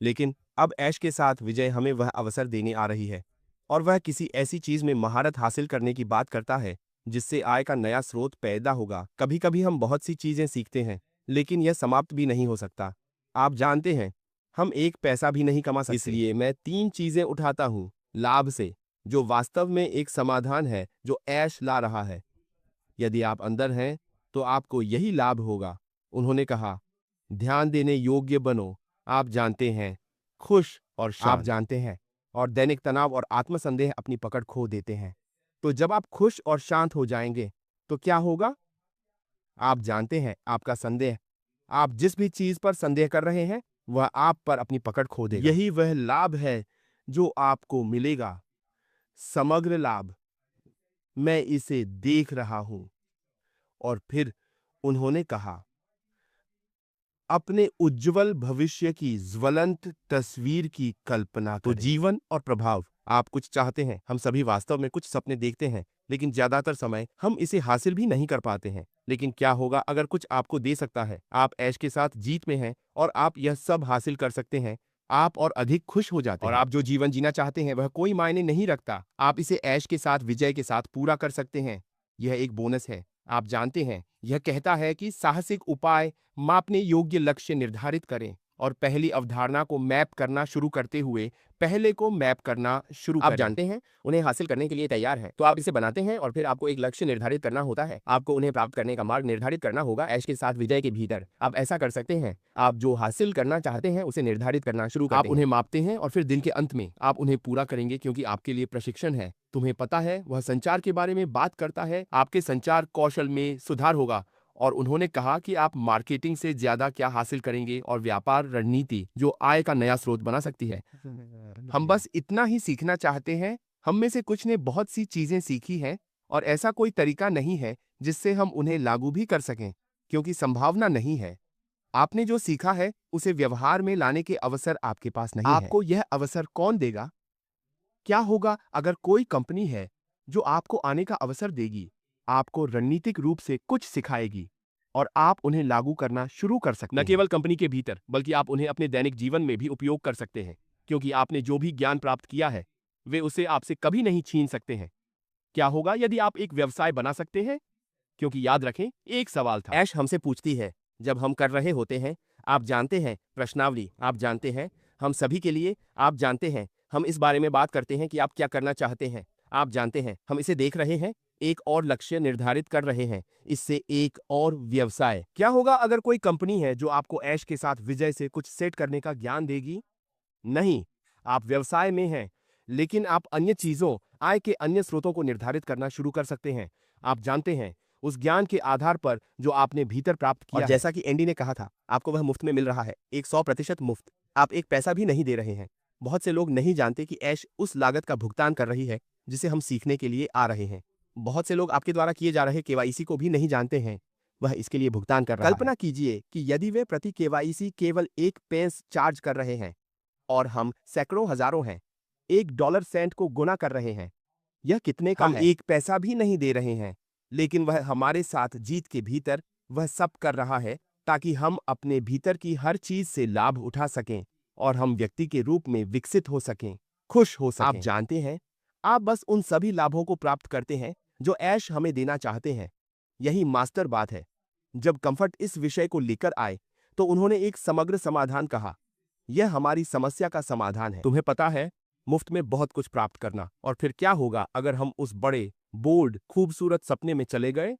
लेकिन अब ऐश के साथ विजय हमें वह अवसर देने आ रही है, और वह किसी ऐसी चीज में महारत हासिल करने की बात करता है जिससे आय का नया स्रोत पैदा होगा। कभी कभी हम बहुत सी चीजें सीखते हैं, लेकिन यह समाप्त भी नहीं हो सकता। आप जानते हैं, हम एक पैसा भी नहीं कमा सकते। इसलिए मैं 3 चीजें उठाता हूँ लाभ से, जो वास्तव में एक समाधान है जो ऐश ला रहा है। यदि आप अंदर हैं तो आपको यही लाभ होगा। उन्होंने कहा, ध्यान देने योग्य बनो। आप जानते हैं, खुश और शांत। आप जानते हैं, और दैनिक तनाव और आत्मसंदेह अपनी पकड़ खो देते हैं। तो जब आप खुश और शांत हो जाएंगे तो क्या होगा? आप जानते हैं, आपका संदेह, आप जिस भी चीज पर संदेह कर रहे हैं, वह आप पर अपनी पकड़ खो देगा। यही वह लाभ है जो आपको मिलेगा, समग्र लाभ। मैं इसे देख रहा हूं। और फिर उन्होंने कहा, अपने उज्जवल भविष्य की ज्वलंत तस्वीर की कल्पना करें। तो जीवन और प्रभाव। आप कुछ चाहते हैं। हम सभी वास्तव में कुछ सपने देखते हैं, लेकिन ज्यादातर समय हम इसे हासिल भी नहीं कर पाते हैं। लेकिन क्या होगा अगर कुछ आपको दे सकता है? आप ऐश के साथ जीत में हैं और आप यह सब हासिल कर सकते हैं। आप और अधिक खुश हो जाते हैं। और आप जो जीवन जीना चाहते हैं वह कोई मायने नहीं रखता। आप इसे ऐश के साथ, विजय के साथ पूरा कर सकते हैं। यह एक बोनस है। आप जानते हैं, यह कहता है कि साहसिक उपाय, मापने योग्य लक्ष्य निर्धारित करें और पहली अवधारणा को मैप करना शुरू करते हुए पहले को मैप करना शुरू करें। आप जानते हैं, उन्हें हासिल करने के लिए तैयार हैं, तो आप इसे बनाते हैं और फिर आपको एक लक्ष्य निर्धारित करना होता है। आपको उन्हें प्राप्त करने का मार्ग निर्धारित करना होगा ऐश के साथ विजय के भीतर। आप ऐसा कर सकते हैं। आप जो हासिल करना चाहते हैं उसे निर्धारित करना शुरू करते हैं। आप उन्हें मापते हैं और फिर दिन के अंत में आप उन्हें पूरा करेंगे, क्योंकि आपके लिए प्रशिक्षण है। तुम्हें पता है, वह संचार के बारे में बात करता है। आपके संचार कौशल में सुधार होगा। और उन्होंने कहा कि आप मार्केटिंग से ज्यादा क्या हासिल करेंगे और व्यापार रणनीति जो आय का नया स्रोत बना सकती है। हम बस इतना ही सीखना चाहते हैं। हम में से कुछ ने बहुत सी चीजें सीखी हैं और ऐसा कोई तरीका नहीं है जिससे हम उन्हें लागू भी कर सकें, क्योंकि संभावना नहीं है। आपने जो सीखा है उसे व्यवहार में लाने के अवसर आपके पास नहीं है। आपको यह अवसर कौन देगा? क्या होगा अगर कोई कंपनी है जो आपको आने का अवसर देगी, आपको रणनीतिक रूप से कुछ सिखाएगी और आप उन्हें लागू करना शुरू कर सकते हैं। न केवल कंपनी के भीतर, बल्कि आप उन्हें अपने दैनिक जीवन में भी उपयोग कर सकते हैं, क्योंकि आपने जो भी ज्ञान प्राप्त किया है वे उसे आपसे कभी नहीं छीन सकते हैं। क्या होगा यदि आप एक व्यवसाय बना सकते हैं? क्योंकि याद रखें, एक सवाल था। ऐश हमसे पूछती है, जब हम कर रहे होते हैं, आप जानते हैं, प्रश्नावली, आप जानते हैं, हम सभी के लिए, आप जानते हैं, हम इस बारे में बात करते हैं कि आप क्या करना चाहते हैं। आप जानते हैं, हम इसे देख रहे हैं, एक और लक्ष्य निर्धारित कर रहे हैं, इससे एक और व्यवसाय। क्या होगा अगर कोई कंपनी है जो आपको ऐश के साथ विजय से कुछ सेट करने का ज्ञान देगी? नहीं, आप व्यवसाय में हैं, लेकिन आप अन्य चीजों, आय के अन्य स्रोतों को निर्धारित करना शुरू कर सकते हैं। आप जानते हैं, उस ज्ञान के आधार पर जो आपने भीतर प्राप्त किया और जैसा कि एंडी ने कहा था, आपको वह मुफ्त में मिल रहा है, एक 100% मुफ्त। आप एक पैसा भी नहीं दे रहे हैं। बहुत से लोग नहीं जानते कि ऐश उस लागत का भुगतान कर रही है जिसे हम सीखने के लिए आ रहे हैं। बहुत से लोग आपके द्वारा किए जा रहे केवाईसी को भी नहीं जानते हैं, वह इसके लिए भुगतान कर रहा है। कल्पना कीजिए कि यदि वे प्रति केवाईसी केवल 1 पेंस चार्ज कर रहे हैं और हम सैकड़ों हजारों हैं, $1 को गुना कर रहे हैं, यह कितने का है? हम 1 पैसा भी नहीं दे रहे हैं, लेकिन वह हमारे साथ जीत के भीतर वह सब कर रहा है ताकि हम अपने भीतर की हर चीज से लाभ उठा सकें और हम व्यक्ति के रूप में विकसित हो सकें, खुश हो सकें। आप जानते हैं, आप बस उन सभी लाभों को प्राप्त करते हैं जो ऐश हमें देना चाहते हैं। यही मास्टर बात है। जब कंफर्ट इस विषय को लेकर आए तो उन्होंने एक समग्र समाधान कहा। यह हमारी समस्या का समाधान है। तुम्हें पता है, मुफ्त में बहुत कुछ प्राप्त करना। और फिर क्या होगा अगर हम उस बड़े, बोल्ड, खूबसूरत सपने में चले गए?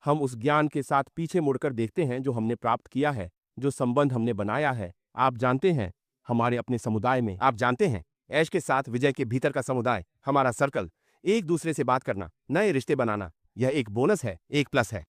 हम उस ज्ञान के साथ पीछे मुड़कर देखते हैं जो हमने प्राप्त किया है, जो संबंध हमने बनाया है। आप जानते हैं, हमारे अपने समुदाय में। आप जानते हैं, ऐश के साथ विजय के भीतर का समुदाय, हमारा सर्कल, एक दूसरे से बात करना, नए रिश्ते बनाना, यह एक बोनस है, एक प्लस है।